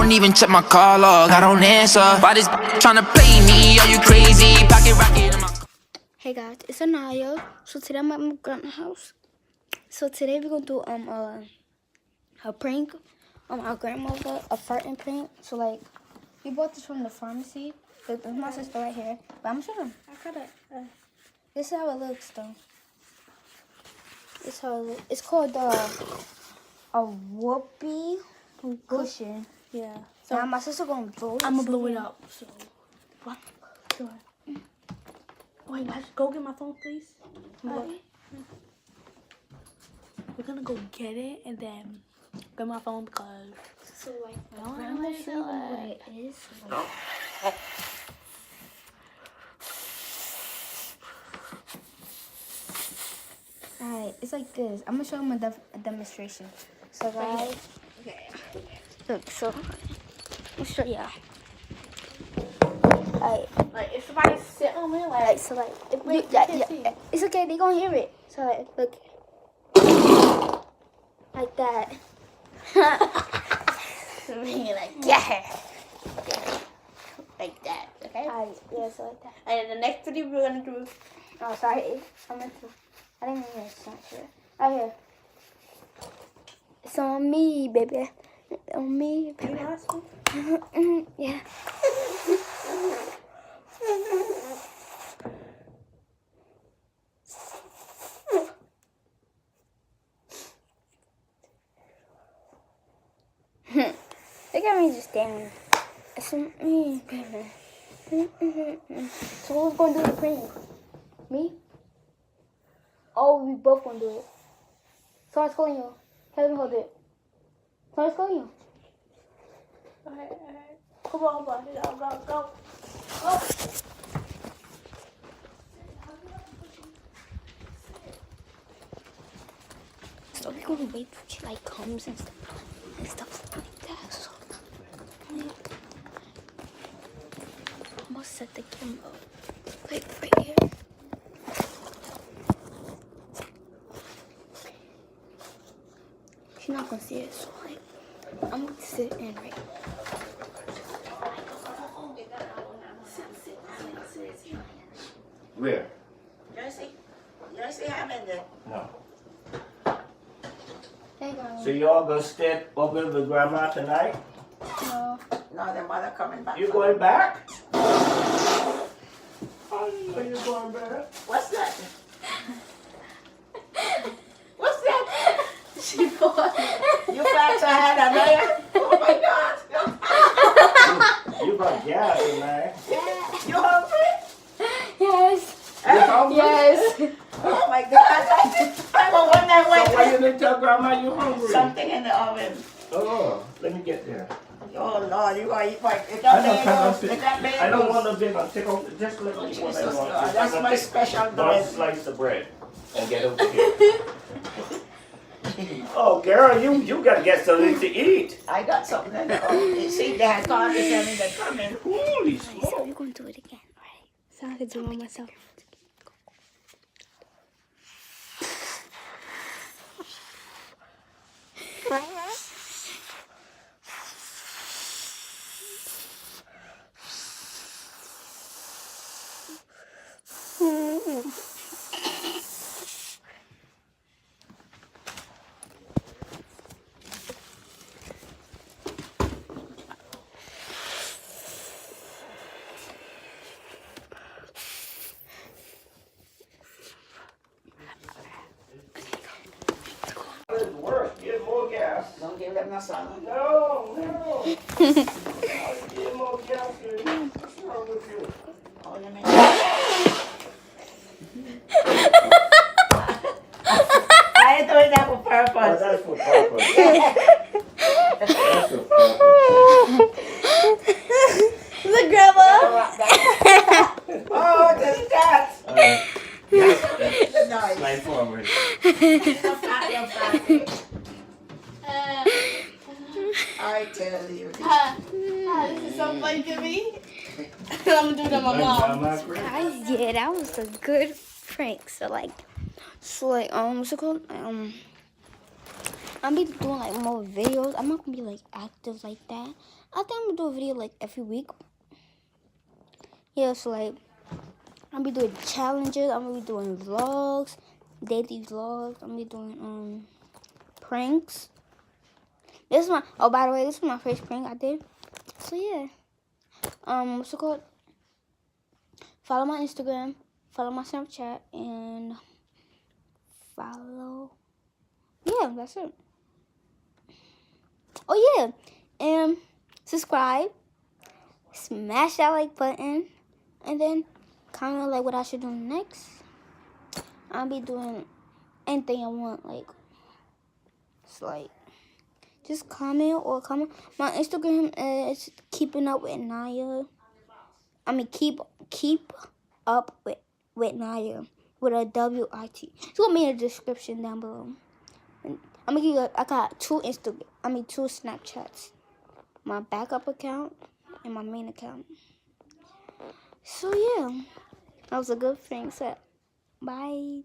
don't even check my call log, I don't answer. Why this tryna play me? Are you crazy? Pocket rocket in my... Hey guys, it's Anaya. So today I'm at my grandma's house. So today we're gonna do a prank on our grandmother, a farting prank. So like, we bought this from the pharmacy. This is my sister right here. But I'm sure this is how it looks though. This is how it looks. It's called a whoopee cushion. Yeah. So now my sister gonna blow it. I'm gonna blow it up. So what? Sure. Wait, go get my phone, please. Okay. We're gonna go get it and then get my phone because. So like, I don't grandma know showed me what it is. Like, alright, it's like this. I'm gonna show them a demonstration. So guys, Okay. look. So I'll show ya. Alright, Like if somebody sit on me, like so like, Wait, yeah, you can't see. it's okay. They gonna hear it. So like, look, like that. like yeah, like that. Okay. Alright, yeah, so like that. And the next video we're gonna do. Oh, sorry. I didn't mean to snatch it. Right here. It's on me, baby. On me, baby. Yeah. Look at me just standing. It's on me, baby. So who's gonna do the prank? Me? Oh, we both gonna do it. Someone's calling you. Kevin, hold it. Someone's calling you. Alright. Come on, buddy. Go. So we're gonna wait till she like comes and stuff like that. So I'm gonna set the camera like right here. She's not gonna see it, so like I'm gonna sit in right. Where? You see having the No. There you go. So y'all gonna stay over with grandma tonight? No. no the mother coming back. You going back? Oh, you going back? What's that? What's that? She bought it. You flat your head on there? Oh my God! You got gas tonight. You hungry? Yes. You hungry? Yes. Oh my God! I will wonder So why why you didn't tell grandma you hungry? something in the oven. Oh, let me get there. Oh Lord, you gonna eat like I don't want a big one. Take off. Just let me eat what I Jesus, want. God, that's I'm my gonna take special one bread. slice of bread and get over here. Oh, girl, you gotta get something to eat. I got something in the oven. You see, they had called me telling me they're coming. Holy So smoke. we're gonna do it again, right? So I can do it myself. Worse, get more gas. Don't give them no sun. No. Get more gas. What's wrong with you? Oh, you mean? I ain't doing that for Oh, purpose. that's for purpose. That's for purpose. Look, Grandma. Oh, the cats. Yes, Nice. slide forward. You're fat. I tell you. This is so funny to me. I'm gonna do it on my mom. Guys, yeah, that was a good prank. So like, what's it called? I'm be doing like more videos. I'm not gonna be like active like that. I think I'm gonna do a video like every week. Yeah, so like I'm gonna be doing challenges. I'm gonna be doing vlogs, daily vlogs. I'm gonna be doing pranks. This is my by the way, this is my first prank I did. So yeah. What's it called? Follow my Instagram, follow my Snapchat, and follow. Yeah, that's it. Oh yeah, and subscribe, smash that like button, and then comment like what I should do next. I'll be doing anything I want. Like, it's like just comment or comment. My Instagram is keeping up with Naya. I mean keep up with Naya with a WIT. It's gonna be in the description down below. And I'm gonna give you. I got two Snapchats. My backup account and my main account. So yeah, that was a good thing. So bye.